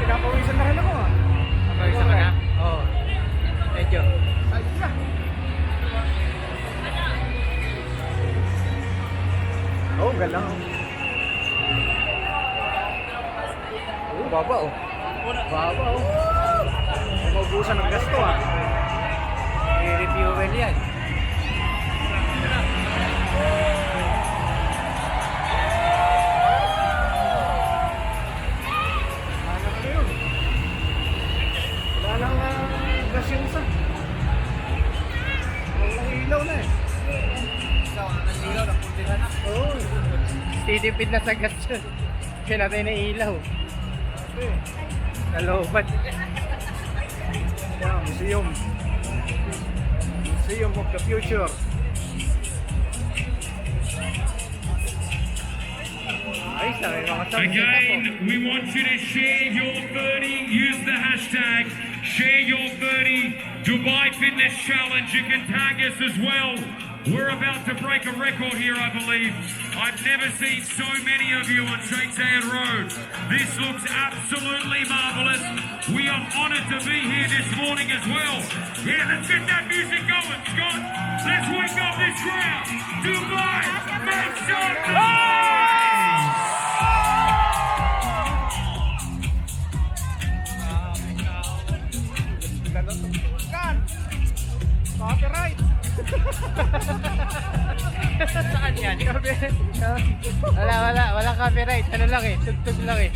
Pinapawisan na rin ako ah. Papawisan ka na? Oo. Medyo. Ay, isa. Oh, galang. Oh, baba oh. Baba oh. Maubusan ng gasto ah. I-refuel yan. Ano na yun? Wala nang gas yung isa. Walang ilaw na eh. Nasigaw, napuntihan na. Oo. Titipid na sa gas yun. Pinatay na ilaw. Sabi. Nalobat. Yeah, museum. Museum of the future. Ayos na, may mga sound Again, we want you to share your 30. Use the hashtag #ShareYour30 Dubai Fitness Challenge. You can tag us as well. We're about to break a record here, I believe. I've never seen so many of you on Sheikh Zayed Road. This looks absolutely marvelous. We are honored to be here this morning as well. Yeah, let's get that music going, Scott. Let's wake up this crowd. Dubai, make some noise! Kan! Copyright! Saan yan? Wala copyright. Ano lang eh, tugtog lang eh.